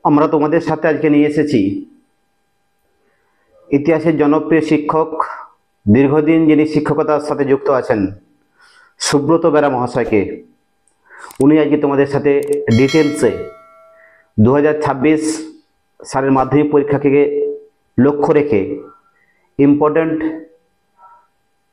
আমরা তোমাদের সাথে আজকে নিয়ে এসেছি ইতিহাসের জনপ্রিয় শিক্ষক, দীর্ঘদিন যিনি শিক্ষকতার সাথে যুক্ত আছেন, সুব্রত বেরা মহাশয়কে। উনি আজকে তোমাদের সাথে ডিটেলসে 2026 সালের মাধ্যমিক পরীক্ষাকে লক্ষ্য রেখে ইম্পর্ট্যান্ট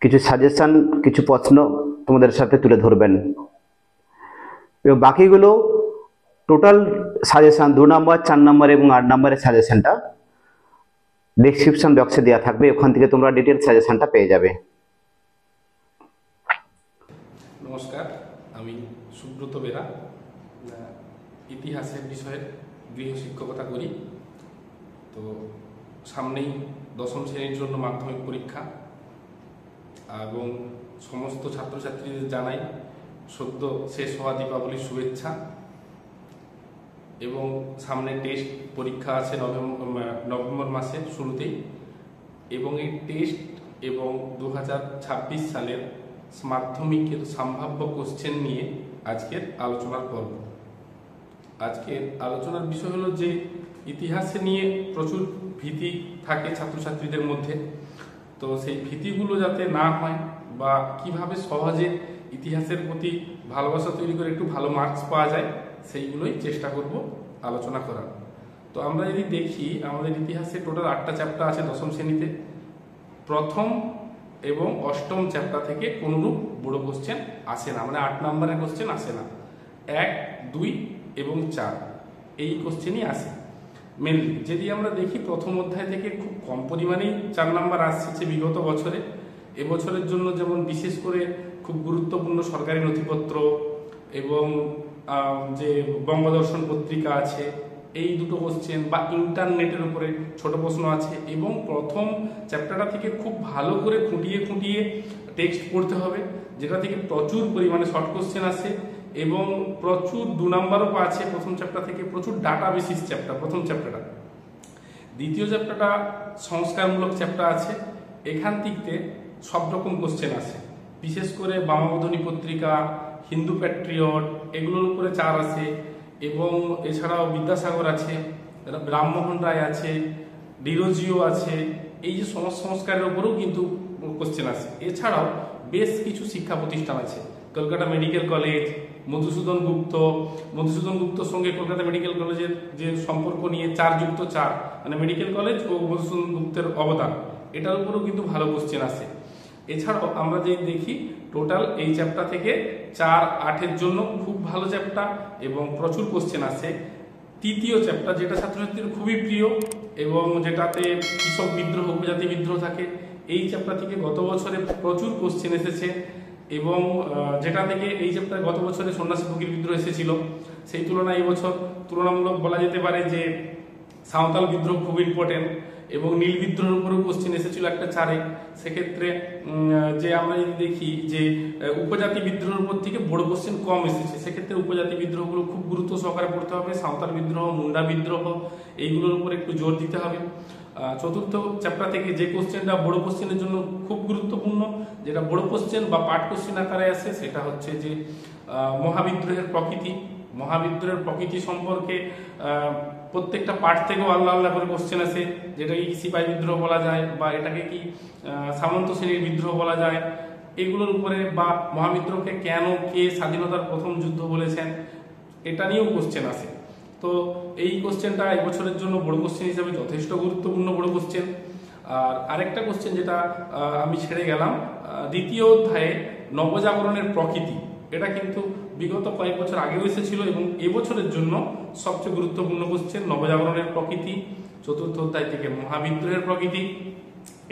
কিছু সাজেশন, কিছু প্রশ্ন তোমাদের সাথে তুলে ধরবেন এবং বাকিগুলো টোটাল সাজেশন 2 নম্বর, 4 নম্বর এবং 8 নম্বরের সাজেশনটা ডেসক্রিপশন বক্সে দেওয়া থাকবে, ওখান থেকে তোমরা ডিটেল সাজেশনটা পেয়ে যাবে। নমস্কার, আমি সুব্রত বেরা, ইতিহাসের বিষয়ে গৃহ শিক্ষকতা করি। তো সামনেই দশম শ্রেণীর জন্য মাধ্যমিক পরীক্ষা এবং সমস্ত ছাত্রছাত্রীদের জানাই সদ্য শেষ হওয়া দীপাবলির শুভেচ্ছা। এবং সামনে টেস্ট পরীক্ষা আছে নভেম্বর মাসের শুরুতেই, এবং এই টেস্ট এবং 2026 সালের মাধ্যমিকের সম্ভাব্য কোশ্চেন নিয়ে আজকের আলোচনার পর্ব। আজকের আলোচনার বিষয় হলো যে ইতিহাসে নিয়ে প্রচুর ভীতি থাকে ছাত্রছাত্রীদের মধ্যে। তো সেই ভীতিগুলো যাতে না হয় বা কিভাবে সহজে ইতিহাসের প্রতি ভালোবাসা তৈরি করে একটু ভালো মার্কস পাওয়া যায়, সেইগুলোই চেষ্টা করব আলোচনা করার। তো আমরা যদি দেখি, আমাদের ইতিহাসে টোটাল 8টা চ্যাপ্টার আছে দশম শ্রেণীতে। প্রথম এবং অষ্টম চ্যাপ্টার থেকে কোনরূপ বড় কোশ্চেন আসে না, মানে 8 নম্বরের কোশ্চেন আসে না। 1, 2 এবং 4 এই কোশ্চেনই আসে মেনলি। যদি আমরা দেখি প্রথম অধ্যায় থেকে খুব কম পরিমাণেই 4 নম্বর আসছে বিগত বছরে। এবছরের জন্য যেমন বিশেষ করে খুব গুরুত্বপূর্ণ সরকারি নথিপত্র এবং যে বঙ্গদর্শন পত্রিকা আছে, এই দুটো কোশ্চেন বা ইন্টারনেটের উপরে ছোট প্রশ্ন আছে। এবং প্রথম চ্যাপ্টারটা থেকে খুব ভালো করে খুঁটিয়ে খুঁটিয়ে টেক্সট পড়তে হবে, যেটা থেকে প্রচুর পরিমাণে শর্ট কোশ্চেন আসে এবং প্রচুর 2 নম্বরও আছে প্রথম চ্যাপ্টার থেকে। প্রচুর ডাটা বেসিস চ্যাপ্টার প্রথম চ্যাপ্টারটা। দ্বিতীয় চ্যাপ্টারটা সংস্কারমূলক চ্যাপ্টার আছে, এখান থেকে সব রকম কোশ্চেন আসে। বিশেষ করে বামাবোধিনী পত্রিকা, হিন্দু প্যাট্রিয়ট, এগুলোর উপরে 4 আসে। এবং এছাড়াও বিদ্যাসাগর আছে, রামমোহন রায় আছে, ডিরোজিও আছে। এই যে সমাজ সংস্কারের উপরেও কিন্তু কোশ্চেন আসে। এছাড়াও বেশ কিছু শিক্ষা প্রতিষ্ঠান আছে, কলকাতা মেডিকেল কলেজ, মধুসূদন গুপ্তর সঙ্গে কলকাতা মেডিকেল কলেজের যে সম্পর্ক নিয়ে 4+4, মানে মেডিকেল কলেজ ও মধুসূদন গুপ্তের অবদান, এটার উপরেও কিন্তু ভালো কোশ্চেন আসে। এছাড়াও আমরা যে দেখি টোটাল এই চ্যাপ্টার থেকে 4-8-এর জন্য খুব ভালো চ্যাপ্টার এবং প্রচুর কোশ্চেন আসে। তৃতীয় চ্যাপ্টার, যেটা ছাত্রছাত্রীদের খুবই প্রিয় এবং যেটাতে কৃষক বিদ্রোহ, উপজাতি বিদ্রোহ থাকে, এই চ্যাপ্টার থেকে গত বছরে প্রচুর কোশ্চেন এসেছে। এবং যেটা থেকে এই চ্যাপ্টার গত বছরে সন্ন্যাসী ফকির বিদ্রোহ এসেছিল, সেই তুলনায় এই বছর তুলনামূলক বলা যেতে পারে যে সাঁওতাল বিদ্রোহ খুব ইম্পর্টেন্ট। এবং নীল বিদ্রোহের উপরেও কোশ্চেন এসেছিল একটা 4-এ। সেক্ষেত্রে যে আমরা যদি দেখি যে উপজাতি বিদ্রোহের উপর থেকে বড় কোশ্চেন কম এসেছে, সেক্ষেত্রে উপজাতি বিদ্রোহগুলো খুব গুরুত্ব সহকারে পড়তে হবে। সাঁওতাল বিদ্রোহ, মুন্ডা বিদ্রোহ, এইগুলোর উপর একটু জোর দিতে হবে। চতুর্থ চ্যাপ্টার থেকে যে কোশ্চেনটা বড় কোশ্চেনের জন্য খুব গুরুত্বপূর্ণ, যেটা বড় কোশ্চেন বা পার্ট কোশ্চেন আকারে আসে, সেটা হচ্ছে যে মহাবিদ্রোহের প্রকৃতি সম্পর্কে প্রত্যেকটা পার্ট থেকেও আলাদা আলাদা করে কোশ্চেন আসে। যেটাকে কি সিপাহী বিদ্রোহ বলা যায় বা এটাকে কি সামন্ত শ্রেণীর বিদ্রোহ বলা যায়, এগুলোর উপরে, বা মহাবিদ্রোহকে কেন কে স্বাধীনতার প্রথম যুদ্ধ বলেছেন, এটা নিয়েও কোশ্চেন আসে। তো এই কোশ্চেনটা এবছরের জন্য বড় কোশ্চেন হিসাবে যথেষ্ট গুরুত্বপূর্ণ বড় কোশ্চেন। আর আরেকটা কোশ্চেন যেটা আমি ছেড়ে গেলাম, দ্বিতীয় অধ্যায়ে নবজাগরণের প্রকৃতি, এটা কিন্তু বিগত কয়েক বছর আগেও এসেছিল এবং এবছরের জন্য সবচেয়ে গুরুত্বপূর্ণ কোশ্চেন নবজাগরণের প্রকৃতি। চতুর্থ অধ্যায় থেকে মহাবিদ্রোহের প্রকৃতি,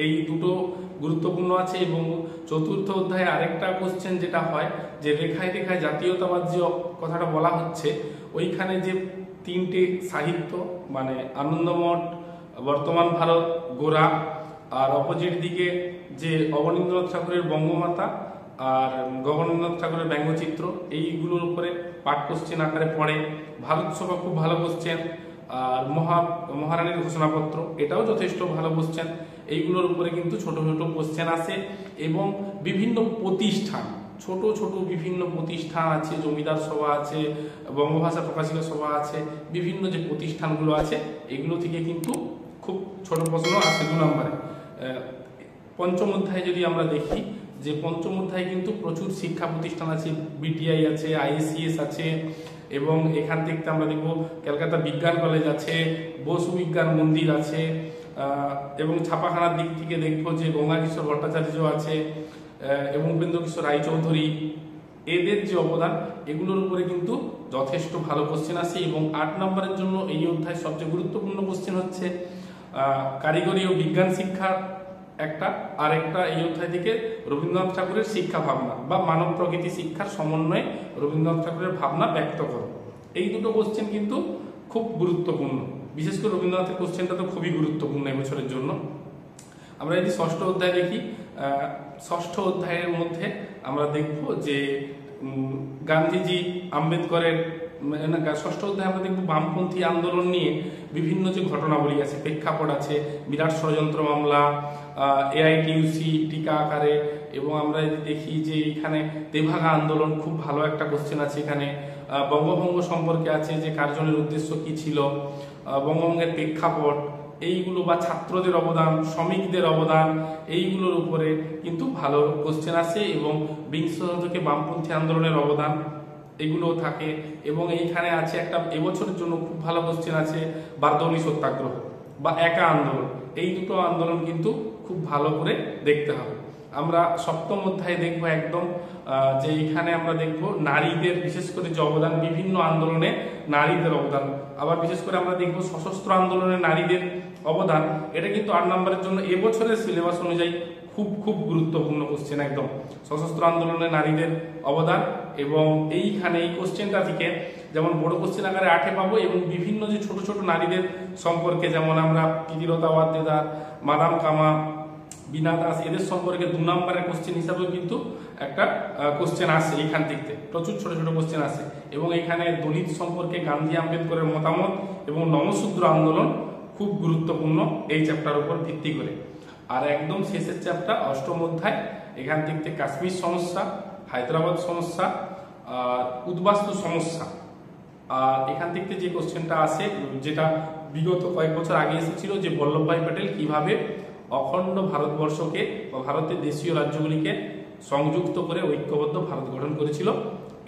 এই দুটো গুরুত্বপূর্ণ আছে। এবং চতুর্থ অধ্যায়ে আরেকটা কোশ্চেন যেটা হয় যে রেখায় রেখায় জাতীয়তাবাদ যে কথাটা বলা হচ্ছে, ওইখানে যে 3টে সাহিত্য, মানে আনন্দমঠ, বর্তমান ভারত, গোরা, আর অপোজিট দিকে যে অবনীন্দ্রনাথ ঠাকুরের বঙ্গমাতা আর গগনেন্দ্রনাথ ঠাকুরের ব্যঙ্গচিত্র, এইগুলোর উপরে পাঠ কোশ্চেন আকারে পড়ে। ভারত সভা খুব ভালো কোশ্চেন। আর মহারানীর ঘোষণাপত্র, এটাও যথেষ্ট ভালো কোশ্চেন। এইগুলোর উপরে কিন্তু ছোট ছোট কোশ্চেন আসে। এবং বিভিন্ন প্রতিষ্ঠান, ছোট ছোট বিভিন্ন প্রতিষ্ঠান আছে, জমিদার সভা আছে, বঙ্গভাষা প্রকাশিকা সভা আছে, বিভিন্ন যে প্রতিষ্ঠানগুলো আছে এগুলো থেকে কিন্তু খুব ছোট প্রশ্ন আসে 2 নম্বরে। পঞ্চম অধ্যায়ে যদি আমরা দেখি, যে পঞ্চম অধ্যায়ে কিন্তু প্রচুর শিক্ষা প্রতিষ্ঠান আছে, বিটিআই আছে, আইএসসিএস আছে, এবং এখান থেকে আমরা দেখব কলকাতা বিজ্ঞান কলেজ আছে, বসু বিজ্ঞান মন্দির আছে, এবং ছাপাখানার দিক থেকে দেখব যে গঙ্গা কিশোর ভট্টাচার্য আছে এবং উপেন্দ্র কিশোর রায়চৌধুরী, এদের যে অবদান এগুলোর উপরে কিন্তু যথেষ্ট ভালো কোশ্চেন আসে। এবং 8 নম্বরের জন্য এই অধ্যায় সবচেয়ে গুরুত্বপূর্ণ কোশ্চেন হচ্ছে কারিগরি ও বিজ্ঞান শিক্ষা একটা, আর একটা এই অধ্যায় থেকে রবীন্দ্রনাথ ঠাকুরের শিক্ষা ভাবনা বা মানব প্রকৃতি শিক্ষার সমন্বয়ে রবীন্দ্রনাথ ঠাকুরের ভাবনা ব্যক্ত করো। এই দুটো কোশ্চেন কিন্তু খুব গুরুত্বপূর্ণ, বিশেষ করে রবীন্দ্রনাথের কোশ্চেনটা তো খুবই গুরুত্বপূর্ণ এবছরের জন্য। আমরা যদি ষষ্ঠ অধ্যায় দেখি, ষষ্ঠ অধ্যায়ের মধ্যে আমরা দেখব যে গান্ধীজি, আম্বেদকরের, ষষ্ঠ অধ্যায়ে আমরা দেখব বামপন্থী আন্দোলন নিয়ে বিভিন্ন যে ঘটনাবলী আছে, প্রেক্ষাপট আছে, বিরাট ষড়যন্ত্র মামলা, এআইটিইউসি টিকা আকারে, এবং আমরা যদি দেখি যে এখানে তেভাগা আন্দোলন, খুব ভালো একটা কোশ্চেন আছে এখানে। বঙ্গভঙ্গ সম্পর্কে আছে, যে কার্জনের উদ্দেশ্য কি ছিল, বঙ্গভঙ্গের প্রেক্ষাপট, এইগুলো বা ছাত্রদের অবদান, শ্রমিকদের অবদান, এইগুলোর উপরে কিন্তু ভালো কোশ্চেন আসে। এবং বিংশ শতকে বামপন্থী আন্দোলনের অবদান এগুলো থাকে। এবং এইখানে আছে একটা এবছরের জন্য খুব ভালো কোশ্চেন আছে, বারদৌলি সত্যাগ্রহ বা একা আন্দোলন। এই দুটো আন্দোলন কিন্তু খুব ভালো করে দেখতে হবে। আমরা সপ্তম অধ্যায়ে দেখবো একদম যে এখানে আমরা দেখব নারীদের বিশেষ করে যে অবদান, বিভিন্ন আন্দোলনে নারীদের অবদান। আবার বিশেষ করে আমরা দেখব সশস্ত্র আন্দোলনে নারীদের অবদান। এটা কিন্তু 8 নম্বরের জন্য এবছরের সিলেবাস অনুযায়ী খুব খুব গুরুত্বপূর্ণ কোশ্চেন একদম, সশস্ত্র আন্দোলনে নারীদের অবদান। এবং এইখানে এই কোশ্চেনটা থেকে যেমন বড় কোশ্চেন আকারে 8-এ পাবো, এবং বিভিন্ন যে ছোট ছোট নারীদের সম্পর্কে, যেমন আমরা প্রীতিলতা ওয়াদ্দেদার, মাদাম কামা, বীণা দাস, এদের সম্পর্কে 2 নম্বরের কোশ্চেন হিসাবেও কিন্তু একটা কোশ্চেন আসে এইখান থেকে, প্রচুর ছোট ছোট কোশ্চেন আসে। এবং এখানে দলিত সম্পর্কে গান্ধী আম্বেদকরের মতামত এবং নমশূদ্র আন্দোলন খুব গুরুত্বপূর্ণ এই চ্যাপ্টার উপর ভিত্তি করে। আর একদম শেষের চ্যাপ্টার অষ্টম অধ্যায়, এখান থেকে কাশ্মীর সমস্যা, হায়দ্রাবাদ সমস্যা, আর উদ্বাস্তু সমস্যা। আর এখান থেকে যে কোশ্চেনটা আসে, যেটা বিগত কয়েক বছর আগে এসেছিল, যে বল্লভভাই প্যাটেল কিভাবে অখণ্ড ভারতবর্ষকে বা ভারতের দেশীয় রাজ্যগুলিকে সংযুক্ত করে ঐক্যবদ্ধ ভারত গঠন করেছিল,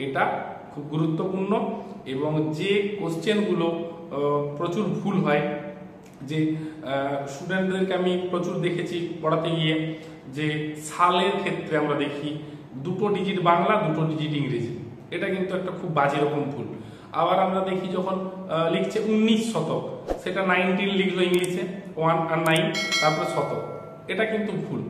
এটা খুব গুরুত্বপূর্ণ। এবং যে কোশ্চেনগুলো প্রচুর ভুল হয়, যে স্টুডেন্টদেরকে আমি প্রচুর দেখেছি পড়াতে গিয়ে, যে সালের ক্ষেত্রে আমরা দেখি 2 ডিজিট বাংলা, 2 ডিজিট ইংরেজি, এটা কিন্তু একটা খুব বাজে রকম ভুল। আবার আমরা দেখি যখন লিখছে 19 শতক, সেটা 19 লিখলো ইংলিশে, 1 আর 9, তারপরে শতক, এটা কিন্তু ভুল।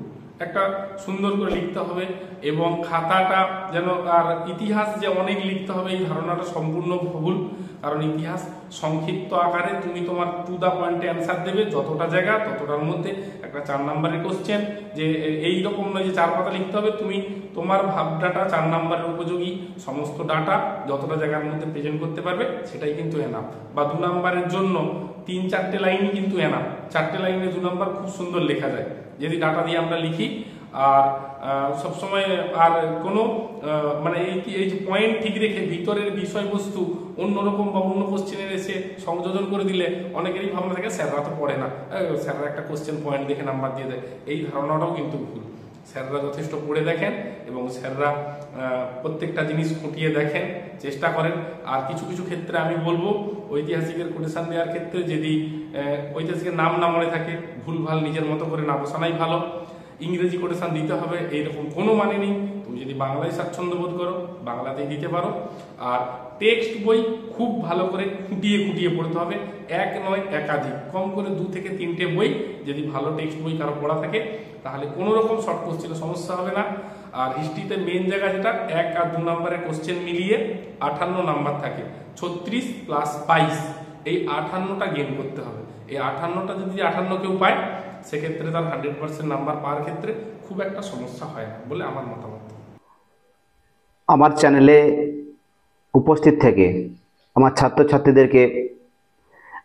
একটা সুন্দর করে লিখতে হবে, এবং খাতাটা যেন, আর ইতিহাস যে অনেক লিখতে হবে এই ধারণাটা সম্পূর্ণ ভুল। কারণ ইতিহাস সংক্ষিপ্ত আকারে তুমি তোমার টু দা পয়েন্টে অ্যান্সার দেবে, যতটা জায়গা ততটার মধ্যে। একটা 4 নম্বরের কোশ্চেন, যে এই রকম নয় যে 4 পাতা লিখতে হবে, তুমি তোমার ভাবনাটা 4 নম্বরের উপযোগী সমস্ত ডাটা যতটা জায়গার মধ্যে প্রেজেন্ট করতে পারবে, সেটাই কিন্তু এনাফ। বা 2 নম্বরের জন্য 3-4টে লাইনই কিন্তু এনাফ। 4টে লাইনে 2 নম্বর খুব সুন্দর লেখা যায় যদি ডাটা দিয়ে আমরা লিখি। আর সবসময় আর কোনো মানে এই যে পয়েন্ট ঠিক রেখে ভিতরের বিষয়বস্তু অন্যরকম বা অন্য কোশ্চেনের এসে সংযোজন করে দিলে অনেকেরই ভাবনা থাকে স্যাররা তো পড়ে না, স্যাররা একটা কোশ্চেন পয়েন্ট দেখে নাম্বার দিয়ে দেয়। এই ধারণাটাও কিন্তু ভুল। স্যাররা যথেষ্ট পড়ে দেখেন, এবং স্যাররা প্রত্যেকটা জিনিস খুঁটিয়ে দেখেন, চেষ্টা করেন। আর কিছু কিছু ক্ষেত্রে আমি বলবো ঐতিহাসিকের কোটেশন দেওয়ার ক্ষেত্রে যদি ঐতিহাসিকের নাম না মনে থাকে, ভুলভাল নিজের মতো করে না বসানোই ভালো। ইংরেজি কোটেশন দিতে হবে এইরকম কোনো মানে নেই। তুমি যদি বাংলায় স্বাচ্ছন্দ্য বোধ করো, বাংলাতেই দিতে পারো। আর টেক্সট বই খুব ভালো করে খুঁটিয়ে খুঁটিয়ে পড়তে হবে, এক নয় একাধিক, কম করে 2 থেকে 3টে বই যদি ভালো টেক্সট বই কারো পড়া থাকে, তাহলে কোনো রকম শর্ট কোশ্চেনের সমস্যা হবে না। আর হিস্ট্রিতে মেন জায়গা যেটা 1 আর 2 নম্বরের কোশ্চেন মিলিয়ে 58 নাম্বার থাকে, 36 + 22, এই 58টা গেইন করতে হবে। এই 58টা যদি 58 কেউ পায়, সেক্ষেত্রে তার 100% নাম্বার পাওয়ার ক্ষেত্রে খুব একটা সমস্যা হয় না বলে আমার মতামত। আমার চ্যানেলে উপস্থিত থেকে আমার ছাত্রছাত্রীদেরকে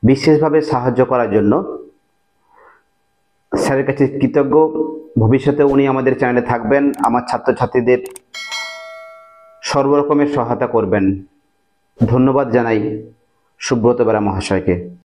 বিশেষভাবে সাহায্য করার জন্য স্যারের কাছে কৃতজ্ঞ। ভবিষ্যতে উনি আমাদের চ্যানেলে থাকবেন, আমার ছাত্রছাত্রীদের সর্বরকমের সহায়তা করবেন। ধন্যবাদ জানাই সুব্রত বেরা মহাশয়কে।